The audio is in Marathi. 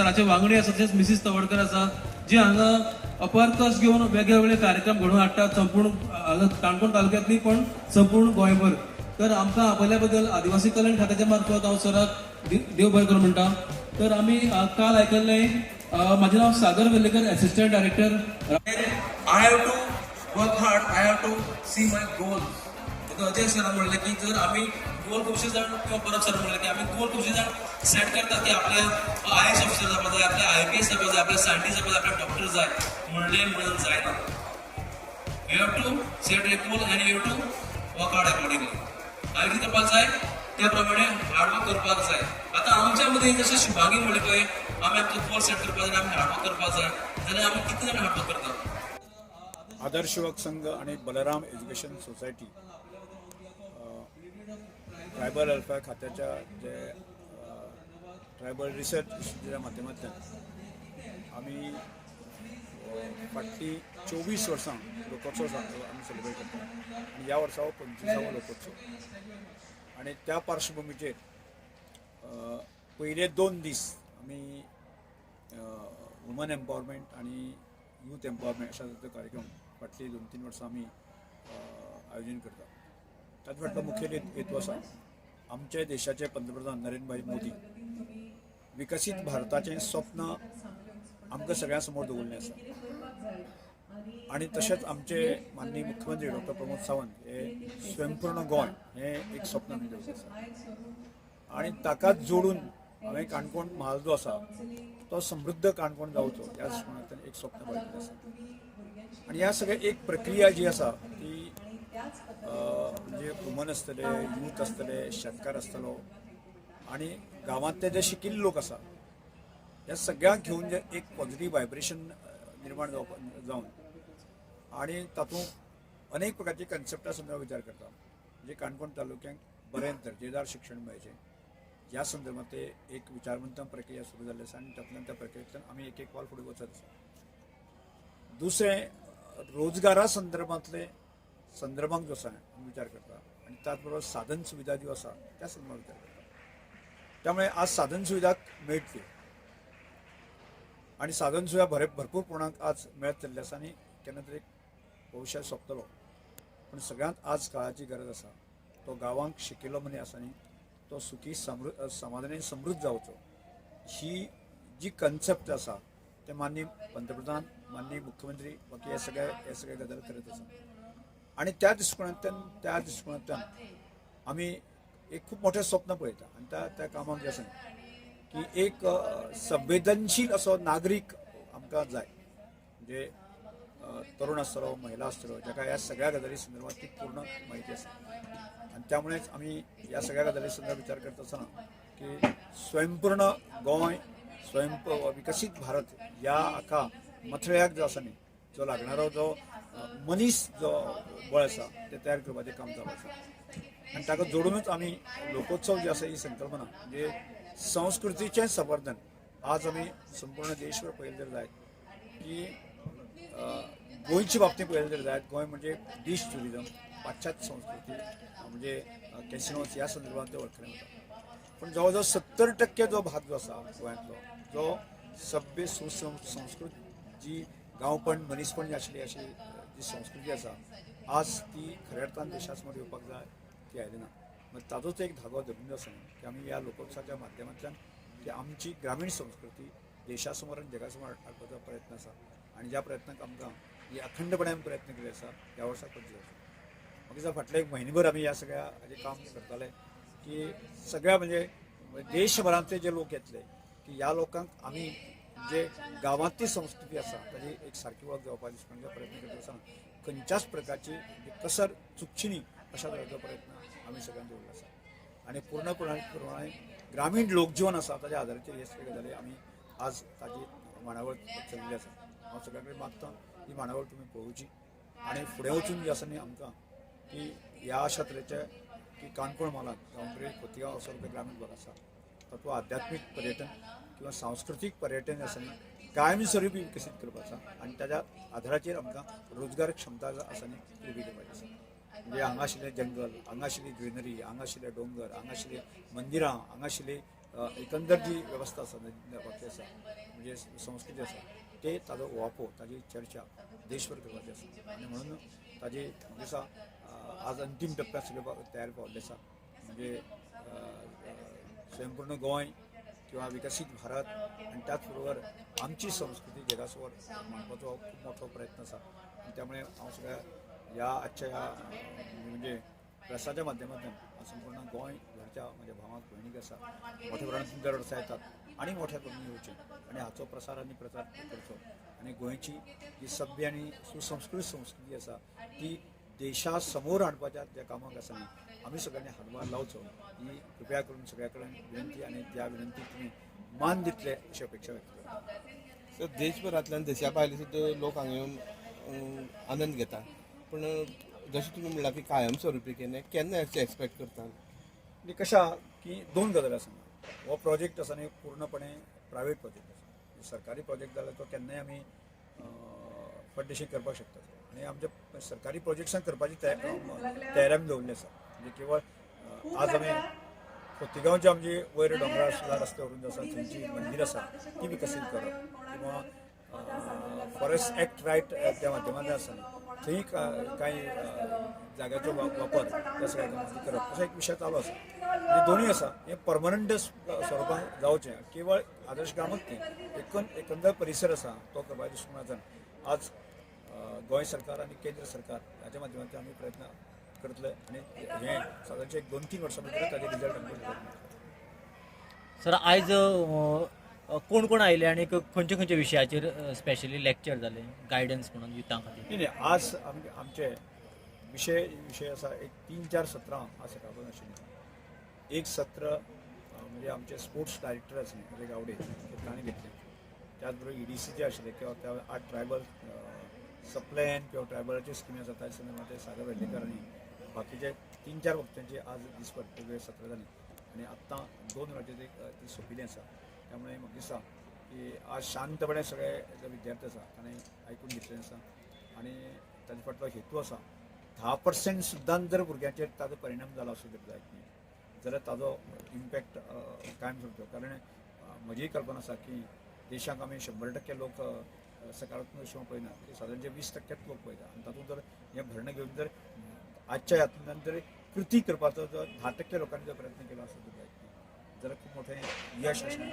सराचे वांगडी आसा तशेंच मिसीस तवडकर आसा जी हांगा अपार कस घेवन वेगळे वेगळे कार्यक्रम घडोवन हाडटात संपूर्ण हांगा काणकोण तालुक्यांतली पण संपूर्ण गोंयभर. तर आमकां आपल्या बद्दल आदिवासी कल्याण खात्याच्या मार्फत हांव सराक देव बरें करूं म्हणटा. तर आमी काल आयकल्लें म्हाजें नांव Sagar Vellekar, assistant director. I have to work hard, I have to see my goal. Ajay सरान म्हणलें की जर आमी गोल खुबशे जाण किंवा परत सर म्हणलें की आमी गोल खुबशे जाण सेट करतात की आपल्या IAS ऑफिसर जावपा जाय, आपल्या IPS जावपा जाय, आपल्या सायंटिस्ट जावपा जाय, आपल्या डॉक्टर जाय म्हणून जायना. You have to set a goal and you have to work hard accordingly. हांवें कितें करपाक जाय त्या प्रमाणे हार्डवर्क करपाक जाय. आतां आमच्या मदीं जशें शुभांगी म्हणले पळय आमी आमचो गोल सेट करपाक जाय, आमी हार्डवर्क करपाक जाय, जाल्यार आमी कितले जाण हार्डवर्क करतात. आदर्श युवक संघ आणि Balram education society tribal welfare खात्याच्या जे ट्रायबल रिसर्च इन्स्टिट्यूटच्या माध्यमांतल्यान आमी फाटली 24 वर्सां लोकोत्सव आमी सेलिब्रेट करता आनी ह्या वर्सा 25वा लोकोत्सव. आणि त्या पार्श्वभूमीचेर पयले 2 दीस आमी वुमन एम्पावरमेंट आणि यूथ एम्पावरमेंट अशा तरेचे कार्यक्रम फाटली 2-3 वर्सां आमी आयोजन करता. ताचे फाटलो मुखेल हेतू आसा आमचे देशाचे पंतप्रधान नरेंद्र भाई मोदी विकसीत भारताचें स्वप्न आमकां सगळ्यां समोर दवरलें आसा. आणि तशेंच आमचे माननीय मुख्यमंत्री डॉक्टर प्रमोद सावंत हे स्वयंपूर्ण गोंय हे एक स्वप्न आमी दवरलें आसा. आणि ताकाच जोडून हांवें काणकोण म्हाल जो आसा तो समृद्ध काणकोण जावचो ह्या दृश्टिकोनांतल्यान एक स्वप्न पळयल्लें आसा. आणि ह्या सगळ्या एक प्रक्रिया जी आसा ती म्हणजे वुमन आसतले, यूथ आसतले, शेतकार आसतलो आणि गांवांतले जे शिकिल्ले लोक आसा ह्या सगळ्यांक घेवन जे एक पॉझिटिव्ह व्हायब्रेशन निर्माण जावन आणि तातूंत अनेक प्रकारची कन्सेप्टां संदर्भात विचार करता. म्हणजे काणकोण तालुक्यांक बरें दर्जेदार शिक्षण मेळचें ह्या संदर्भात एक विचारमंथन प्रक्रिया सुरू जाल्ली आसा. आनी तातूंतल्यान त्या प्रक्रियेंतल्यान आमी एक पावल फुडें वचत आसा. दुसरें रोजगारा संदर्भांक जो आसा आमी विचार करता आनी त्याच बरोबर साधन सुविधा ज्यो आसा त्या संदर्भात विचार करता. त्यामुळे आज साधन सुविधा मेळटल्यो आणि साधन सुविधा भरपूर प्रमाणात आज मेळत चल्ले आसा आनी केन्ना तरी भविष्यात सोंपतलो. पूण सगळ्यांत आज काळाची गरज आसा तो गांवांक शिकिल्लो मनीस आसा न्ही तो सुखी समाधानी समृद्ध जावचो. ही जी कन्सेप्ट आसा ते माननीय पंतप्रधान माननीय मुख्यमंत्री बाकी हे सगळे गजाल करत आसा. आणि त्या दृश्टिकोनांतल्यान आमी एक खूप मोठें स्वप्न पळयता. आनी त्या कामाक जे आसा की एक संवेदनशील असो नागरीक आमकां जाय. म्हणजे तरुण आसतलो, महिला आसतलो जाका ह्या सगळ्या गजाली संदर्भात ती पूर्ण म्हायती आसा. आणि त्यामुळेच आमी ह्या सगळ्या गजाली संदर्भात विचार करता आसतना की स्वयंपूर्ण गोंय विकसीत भारत ह्या आख्या मथळ्याक जो आसा न्ही जो लागणारो जो मनीस जो बळ आसा ते तयार करपाचें काम चालू आसा. आनी ताका जोडूनच आमी लोकोत्सव जी आसा ही संकल्पना म्हणजे संस्कृतीचें संवर्धन आज आमी संपूर्ण देशभर पळयलें जर जायत की गोंयचे बाबतींत पळयलें जर जायत गोंय म्हणजे डिश टुरिजम पाश्चात्य संस्कृती म्हणजे कॅसिनोज ह्या संदर्भात ते वळखलें वता. पूण जवळ जवळ 70% जो भाग जो आसा गोंयांतलो जो सभ्य सुसंस्कृत जी गांवपण मनीसपण जी आशिल्ली अशी जी संस्कृती आसा आज ती खऱ्या अर्थान देशा समोर येवपाक जाय ती आयली ना. मागीर ताजोच एक धागो धरून आसा की आमी ह्या लोकोत्सवाच्या माध्यमांतल्यान की आमची ग्रामीण संस्कृती देशा समोर आनी जगा समोर हाडपाचो प्रयत्न आसा. आनी ज्या प्रयत्नाक आमकां ही अखंडपणान प्रयत्न केले आसा ह्या वर्सा करचे आसा. म्हाका दिसता फाटले एक म्हयनोभर आमी ह्या सगळ्या हाजें काम करताले की सगळ्या म्हणजे देशभरांतले जे लोक येतले की ह्या लोकांक आमी जे गांवांतली संस्कृती आसा ताजी एक सारकी वळख जावपाची दिसपाचो प्रयत्न करता आसतना खंयच्याच प्रकारची कसर चुकची न्ही अशा तरेचो प्रयत्न आमी सगळ्यांनी दवरलो आसा. आनी पूर्णपणान ग्रामीण लोकजीवन आसा ताच्या आदाराचेर हे सगळे गजाली आमी आज ताजी मांडावळ चलिल्ली आसा. हांव सगळ्यां कडेन मागतां ही मांडावळ तुमी पळोवची आनी फुडें वचून जी आसा न्ही आमकां की ह्या अशा तरेचे की काणकोण म्हालांत गांवगिरी खोतिगांव असो ग्रामीण भाग आसा तातूंत आध्यात्मीक पर्यटन किंवा सांस्कृतीक पर्यटन आसा न्ही कायमस्वरुपी विकसीत करपाचो आसा. आनी ताच्या आदाराचेर आमकां रोजगार क्षमता आसा न्ही ती उबी करपाची आसा. म्हणजे हांगा आशिल्लें जंगल, हांगा आशिल्ली ग्रिनरी, हांगा आशिल्ले दोंगर, हांगा आशिल्ली मंदिरां, हांगा आशिल्ली एकंदर जी व्यवस्था आसा बाकी आसा म्हणजे संस्कृती आसा ते ताजो वापर ताजी चर्चा देशभर करपाची आसा आनी म्हणून ताजी दिसा आज अंतीम टप्प्यात सगळे तयार पावल्ले आसा म्हणजे स्वयंपूर्ण गोंय किंवा विकसीत भारत आणि त्याचबरोबर आमची संस्कृती जगासमोर मांडपाचो खूप मोठो प्रयत्न आसा आणि त्यामुळे हांव सगळ्या ह्या आजच्या ह्या म्हणजे प्रसाराच्या माध्यमातून संपूर्ण गोंय घरच्या माझ्या भावाक भयणीक आसा मोठ्या प्रमाणात तुमच्या वर्सां येतात आणि मोठ्या करून येवचे आणि हाचो प्रसार आनी प्रचार करचो आणि गोंयची जी सभ्य आणि सुसंस्कृत संस्कृती आसा ती देशा समोर हाडपाच्या ज्या कामाक आसा न्ही आमी सगळ्यांनी हातभार लावचो ही कृपया करून सगळ्या कडेन विनंती आणि त्या विनंतीक तुम्ही मान दितले अशी अपेक्षा व्यक्त करता. सो देशभरांतल्यान देशा भायले सुद्दां लोक हांगा येवन आनंद घेता पूण जशें तुमी म्हणला की कायमस्वरुपी केन्ना अशें एक्सपेक्ट करता आणि कशा की दोन गजाली आसा हो प्रोजेक्ट आसा न्ही पूर्णपणे प्रायवेट प्रोजेक्ट आसा सरकारी प्रोजेक्ट जाल्यार तो केन्नाय आमी फंडेशन करपाक शकतात आणि आमच्या सरकारी प्रोजेक्ट्सां करपाची तयारी दवरली आसा म्हणजे केवळ आज आमी खोतीगांवची आमची वयर डोंगरा सुद्दां रस्ते वरून आसा थंयची मंदिर आसा ती विकसीत करप किंवा फॉरेस्ट एक्ट रायट त्या माध्यमांतल्यान आसा थंय कांय जाग्याचो वापर त्या सगळ्या कामांनी करप असो एक विशय चालू आसा म्हणजे दोनूय आसा हे परमनंट स्वरुपान जावचें केवळ आदर्श ग्रामच न्ही एकंदर परिसर आसा तो करपाच्या दृश्टिकोनांतल्यान आज गोंय सरकार आणि केंद्र सरकार हाच्या माध्यमांतल्यान आमी प्रयत्न करतले आणि हे सादारणशे 2-3 वर्सां भितर ताजे रिजल्ट आमकां करतले. सर आयज कोण कोण आयले आणि खंयच्या खंयच्या विशयाचेर स्पेशली लेक्चर जाले गायडन्स म्हणून युथां खातीर? नाही आज आमचे विशय आसा एक 3-4 सत्रां आज सकाळपासून आशिल्लीं. एक सत्र म्हणजे आमचे स्पोर्ट्स डायरेक्टर आसले रे गावडे ताणें घेतले त्याच बरोबर EDCचे आशिल्ले किंवा त्या 8 ट्रायबल सप्लायन किंवा ट्रायबलाची स्किमी आसा त्या संदर्भात ते सागर वेर्लेकर आनी बाकीचे 3-4 वक्त्यांचे आज दिसभर वेगवेगळे सत्र जाली आणि आत्तां 2 वरांचेर ती सोंपिल्ली आसा त्यामुळे म्हाका दिसता की आज शांतपणे सगळे जे विद्यार्थी आसा ताणें आयकून घेतलें आसा आणि ताजे फाटलो हेतू आसा 10% सुद्दां जर भुरग्यांचेर ताजो परिणाम जाला असो जर जायत न्ही जाल्यार ताजो इम्पॅक्ट कायम उरतलो कारण म्हजी कल्पना आसा की देशाक आमी 100% लोक सकारात्मक दृश्टीन पळयना सादारणचे 20% लोक पळयता आणि तातूंत जर हें भरणें घेवन जर आजच्या हातूंतल्यान जर कृती करपाचो जर 10% लोकांनी जर प्रयत्न केलो आसत जाल्यार खूप मोठें यश आसता.